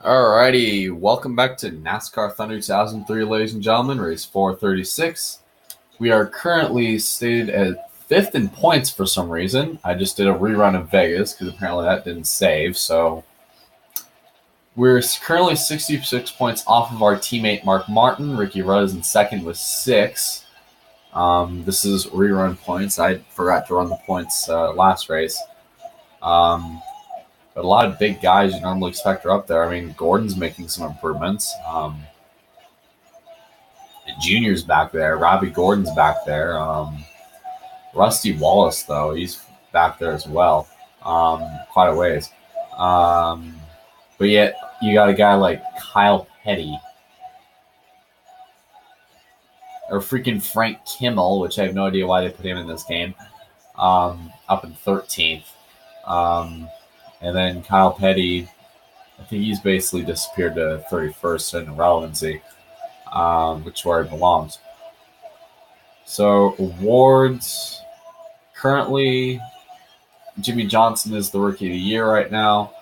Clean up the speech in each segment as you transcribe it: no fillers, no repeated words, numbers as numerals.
Alrighty, welcome back to NASCAR Thunder 2003, ladies and gentlemen. Race 436. We are currently stated at 5th in points for some reason. I just did a rerun of Vegas because apparently that didn't save. So we're currently 66 points off of our teammate Mark Martin. Ricky Rudd is in second with 6. This is rerun points. I forgot to run the points last race. But a lot of big guys you normally expect are up there. I mean, Gordon's making some improvements. Junior's back there. Robbie Gordon's back there. Rusty Wallace, though, he's back there as well. Quite a ways. But yet, you got a guy like Kyle Petty. Or freaking Frank Kimmel, which I have no idea why they put him in this game, up in 13th. And then Kyle Petty, I think he's basically disappeared to 31st in irrelevancy, which is where he belongs. So awards, currently Jimmy Johnson is the Rookie of the Year right now.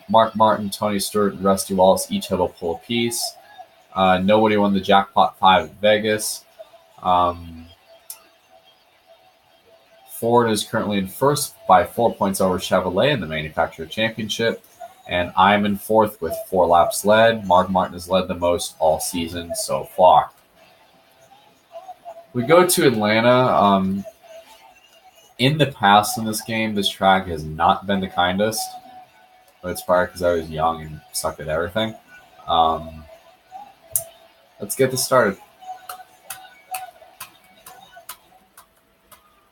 Mark Martin, Tony Stewart, and Rusty Wallace each have a pull apiece. Nobody won the Jackpot 5 at Vegas. Ford is currently in first by 4 points over Chevrolet in the Manufacturer Championship. And I'm in fourth with 4 laps led. Mark Martin has led the most all season so far. We go to Atlanta. In the past in this game, this track has not been the kindest. But it's probably because I was young and sucked at everything. Let's get this started.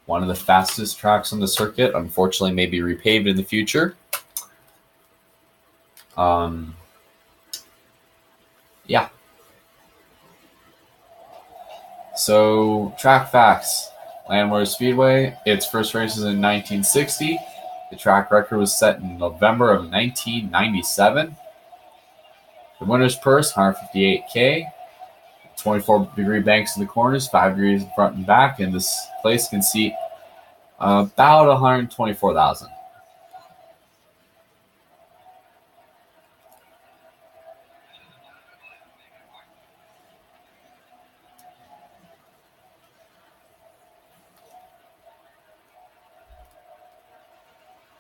One of the fastest tracks on the circuit, unfortunately, may be repaved in the future. Yeah. So, track facts. Landwehr Speedway, its first race is in 1960. The track record was set in November of 1997. The winner's purse, $158K. 24-degree banks in the corners, 5 degrees in front and back, and this place can seat about 124,000.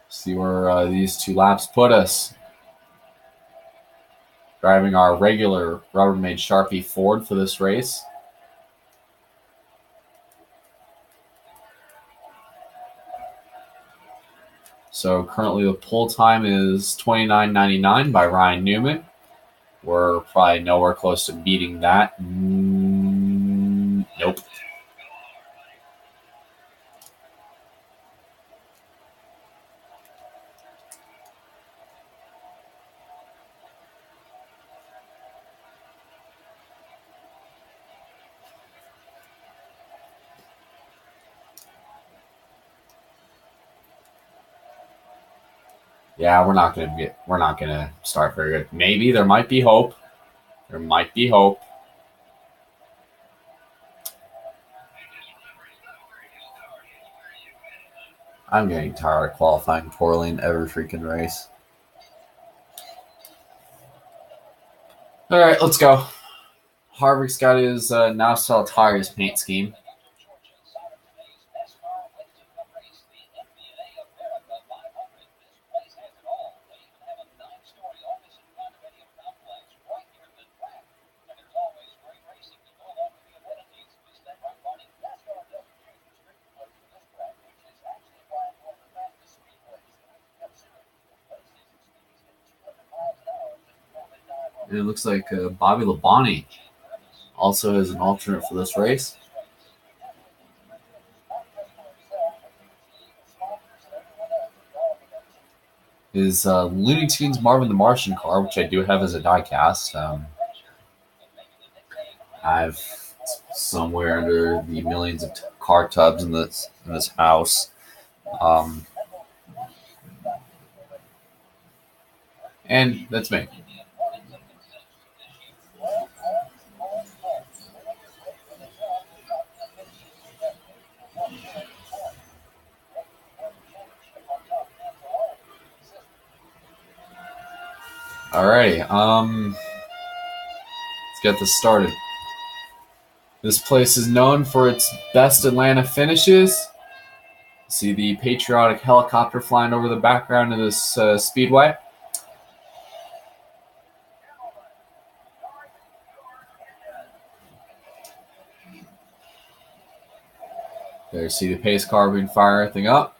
See where these 2 laps put us. Driving our regular Rubbermaid Sharpie Ford for this race. So currently the pull time is 29.99 by Ryan Newman. We're probably nowhere close to beating that. Nope. Yeah, we're not gonna start very good. Maybe there might be hope. There might be hope. I'm getting tired of qualifying poorly in every freaking race. All right, let's go. Harvick's got his now style tires paint scheme. And it looks like Bobby Labonte also is an alternate for this race. Is Looney Tunes Marvin the Martian car, which I do have as a diecast. I've somewhere under the millions of car tubs in this house. And that's me. Alrighty, let's get this started. This place is known for its best Atlanta finishes. See the patriotic helicopter flying over the background of this speedway. There you see the pace car being fire everything up.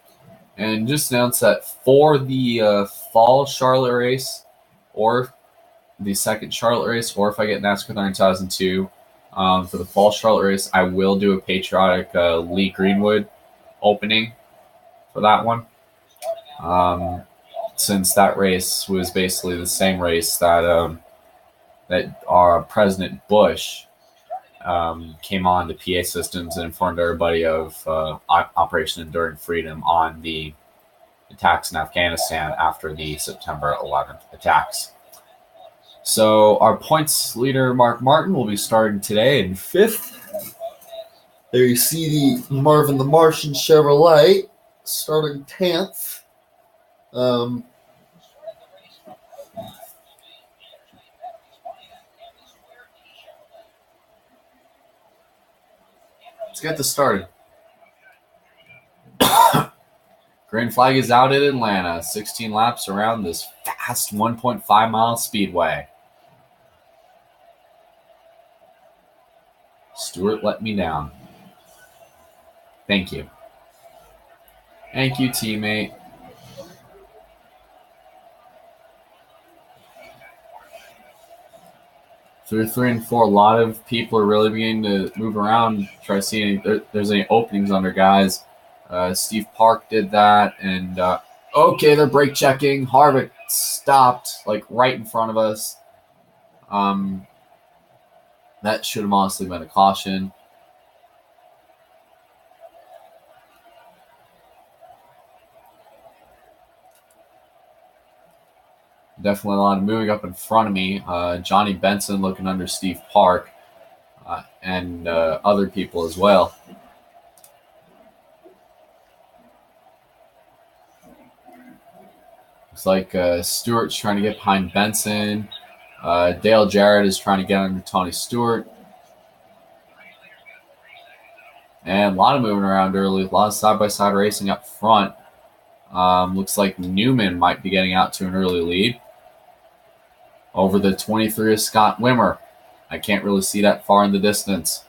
And just announced that for the fall Charlotte race, or the second Charlotte race, or if I get NASCAR 3002, for the fall Charlotte race, I will do a patriotic Lee Greenwood opening for that one. Since that race was basically the same race that that our President Bush came on the PA systems and informed everybody of Operation Enduring Freedom on the attacks in Afghanistan after the September 11th attacks. So our points leader, Mark Martin, will be starting today in 5th. There you see the Marvin the Martian Chevrolet starting 10th. Let's get this started. Green flag is out at Atlanta. 16 laps around this fast 1.5 mile speedway. Stewart let me down. Thank you. Thank you, teammate. Through 3 and 4, a lot of people are really beginning to move around, try to see if there's any openings under guys. Steve Park did that, and okay, they're brake checking. Harvick stopped like right in front of us. That should have honestly been a caution. Definitely a lot of moving up in front of me. Johnny Benson looking under Steve Park, and other people as well. Looks like Stewart's trying to get behind Benson. Dale Jarrett is trying to get under Tony Stewart. And a lot of moving around early. A lot of side-by-side racing up front. Looks like Newman might be getting out to an early lead over the 23 of Scott Wimmer. I can't really see that far in the distance.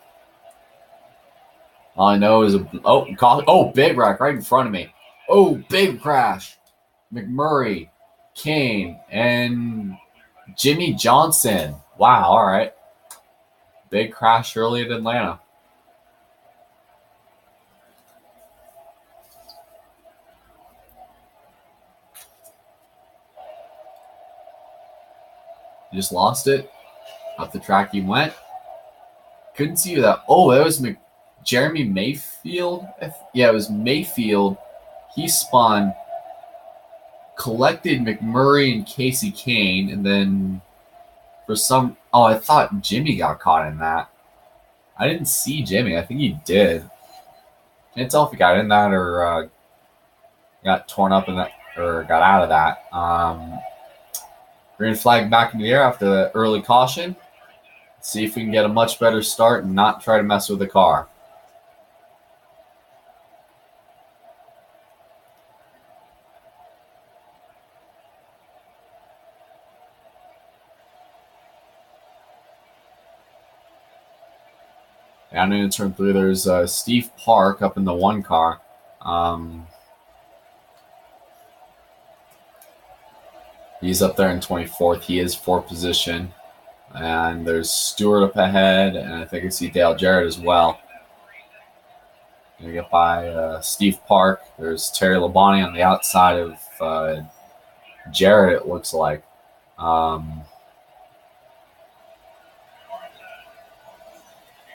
All I know is big wreck right in front of me. Oh, big crash. McMurray, Kane, and Jimmy Johnson. Wow, all right. Big crash early at Atlanta. You just lost it. Up the track you went. Couldn't see that. Oh, that was Jeremy Mayfield. Yeah, it was Mayfield. He spun, collected McMurray and Casey Kane, and then for some... Oh, I thought Jimmy got caught in that. I didn't see Jimmy. I think he did. Can't tell if he got in that or got torn up in that or got out of that. Green flag back in the air after the early caution. See if we can get a much better start and not try to mess with the car. Down in turn 3, there's Steve Park up in the 1 car. He's up there in 24th. He is 4th position. And there's Stewart up ahead, and I think I see Dale Jarrett as well. Gonna get by Steve Park. There's Terry Labonte on the outside of Jarrett, it looks like.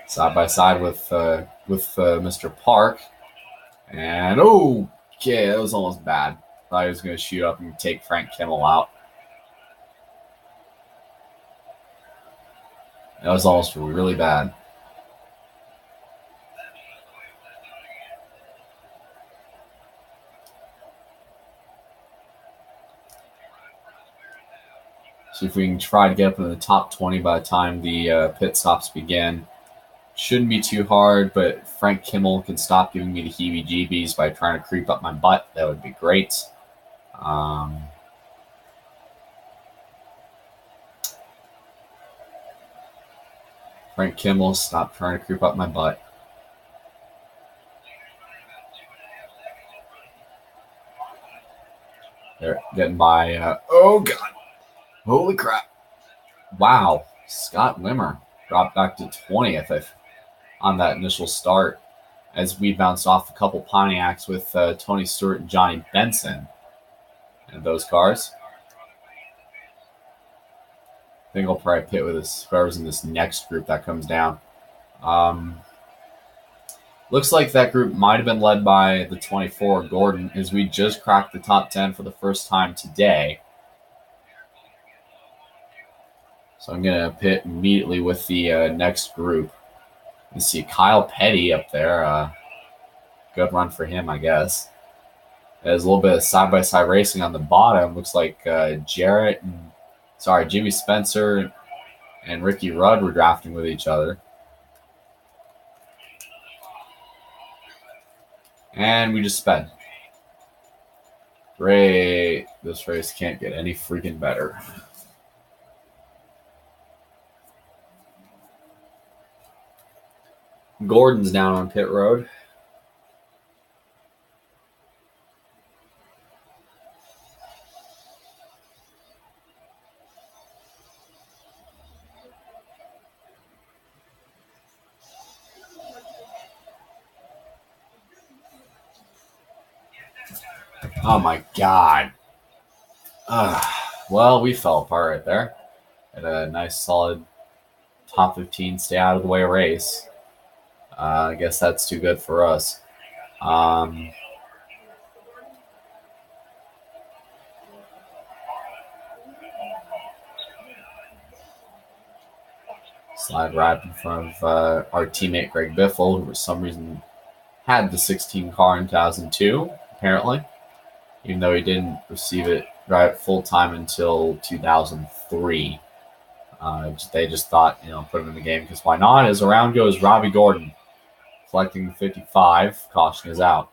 Side by side with Mr. Park. And okay, that was almost bad. Thought he was going to shoot up and take Frank Kimmel out. That was almost really bad. See if we can try to get up into the top 20 by the time the pit stops begin. Shouldn't be too hard, but Frank Kimmel can stop giving me the heebie-jeebies by trying to creep up my butt. That would be great. Frank Kimmel, stop trying to creep up my butt. They're getting by. Oh, God. Holy crap. Wow. Scott Limmer dropped back to 20th on that initial start as we bounced off a couple Pontiacs with Tony Stewart and Johnny Benson in those cars. I think I'll probably pit with whoever's in this next group that comes down. Looks like that group might have been led by the 24, Gordon, as we just cracked the top 10 for the first time today. So I'm going to pit immediately with the next group. You see Kyle Petty up there. Good run for him, I guess. There's a little bit of side-by-side racing on the bottom. Looks like Jimmy Spencer and Ricky Rudd were drafting with each other. And we just sped. Great. This race can't get any freaking better. Gordon's down on pit road. Oh my God. Well, we fell apart right there. Had a nice solid top 15 stay out of the way race. I guess that's too good for us. Slide right in front of our teammate Greg Biffle, who for some reason had the 16 car in 2002, apparently, even though he didn't receive it right full time until 2003. They just thought, put him in the game because why not? As around goes Robbie Gordon, collecting 55. Caution is out.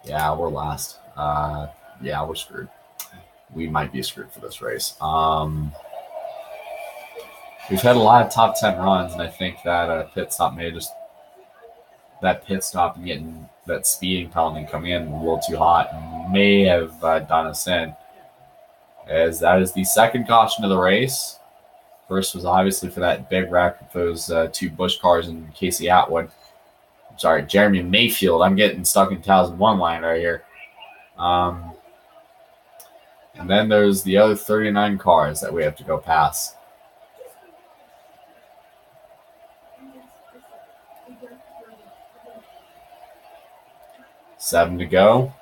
Yeah, we're last. Yeah, we're screwed. We might be screwed for this race. We've had a lot of top 10 runs, and I think that pit stop and getting that speeding penalty coming in a little too hot may have done us in. As that is the second caution of the race. First was obviously for that big wreck with those two Busch cars and Casey Atwood. I'm sorry, Jeremy Mayfield. I'm getting stuck in 2001 line right here. And then there's the other 39 cars that we have to go past. Seven to go.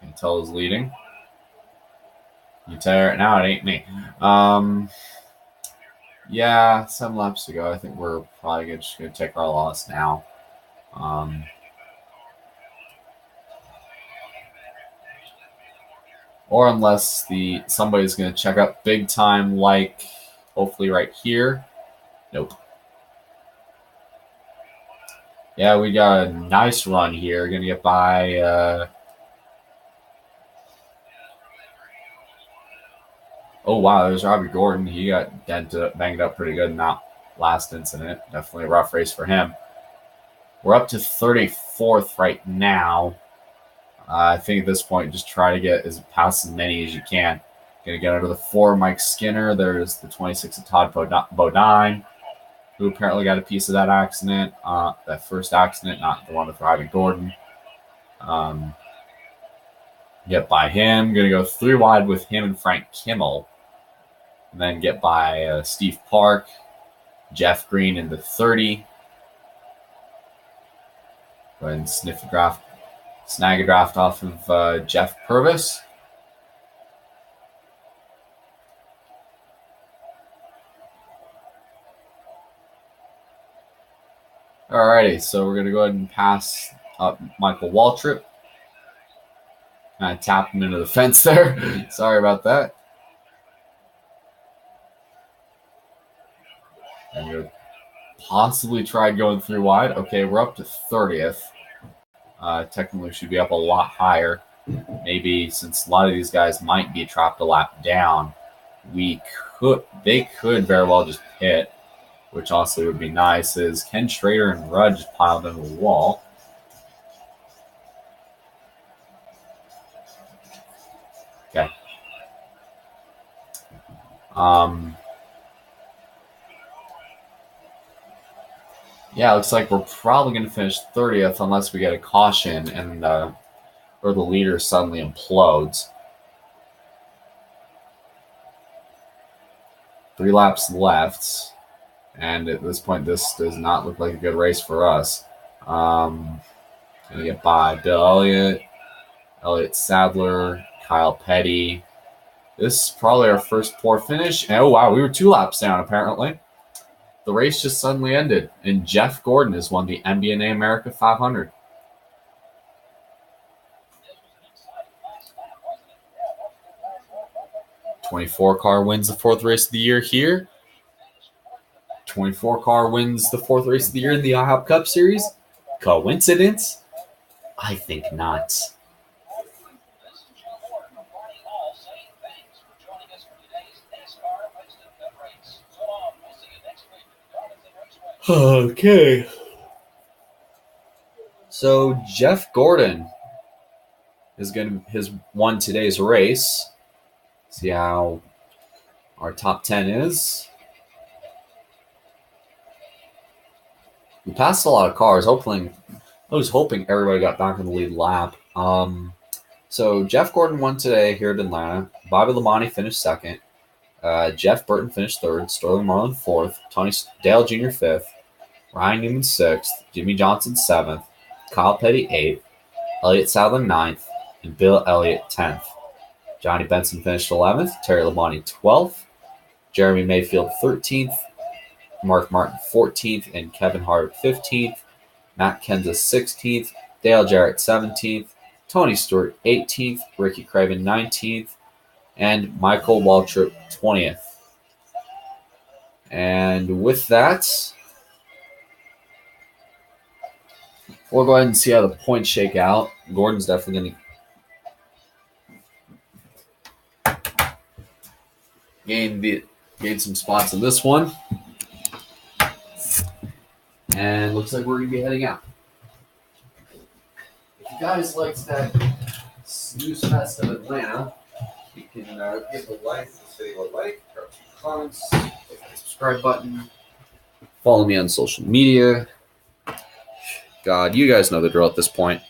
Intel is leading. You tell her now it ain't me. Yeah, 7 laps to go. I think we're probably just going to take our loss now. Or unless somebody's going to check up big time, like hopefully right here. Nope. Yeah, we got a nice run here. Going to get by. Oh, wow, there's Robbie Gordon. He got banged up pretty good in that last incident. Definitely a rough race for him. We're up to 34th right now. I think at this point, just try to get past as many as you can. Going to get under the 4, Mike Skinner. There's the 26 of Todd Bodine, who apparently got a piece of that accident. That first accident, not the one with Robbie Gordon. Get by him. Going to go 3 wide with him and Frank Kimmel. And then get by Steve Park, Jeff Green in the 30. Go ahead and snag a draft off of Jeff Purvis. Alrighty, so we're going to go ahead and pass up Michael Waltrip. I tapped him into the fence there. Sorry about that. And we possibly tried going through wide. Okay, we're up to 30th. Technically, should be up a lot higher. Maybe since a lot of these guys might be trapped a lap down, they could very well just hit, which also would be nice. Is Ken Schrader and Rudd just piled into the wall? Okay. Yeah, looks like we're probably going to finish 30th unless we get a caution and or the leader suddenly implodes. 3 laps left, and at this point, this does not look like a good race for us. Going to get by Bill Elliott, Elliott Sadler, Kyle Petty. This is probably our first poor finish. And, oh, wow, we were 2 laps down, apparently. The race just suddenly ended, and Jeff Gordon has won the MBNA America 500. '24 car wins the 4th race of the year here. 24 car wins the 4th race of the year in the IHOP Cup Series. Coincidence? I think not. Okay. So Jeff Gordon has won today's race. See how our top 10 is. We passed a lot of cars. I was hoping everybody got back in the lead lap. So Jeff Gordon won today here at Atlanta. Bobby Labonte finished 2nd. Jeff Burton finished 3rd. Sterling Marlin 4th. Tony Dale Jr. 5th. Ryan Newman 6th. Jimmy Johnson 7th. Kyle Petty 8th. Elliott Sadler 9th. And Bill Elliott 10th. Johnny Benson finished 11th. Terry Labonte 12th. Jeremy Mayfield 13th. Mark Martin 14th. And Kevin Hart 15th. Matt Kenseth 16th. Dale Jarrett 17th. Tony Stewart 18th. Ricky Craven 19th. And Michael Waltrip 20th. And with that, we'll go ahead and see how the points shake out. Gordon's definitely going to gain some spots in this one. And looks like we're going to be heading out. If you guys liked that snooze fest of Atlanta, you can give a like, drop some comments, hit the subscribe button, follow me on social media. God, you guys know the drill at this point.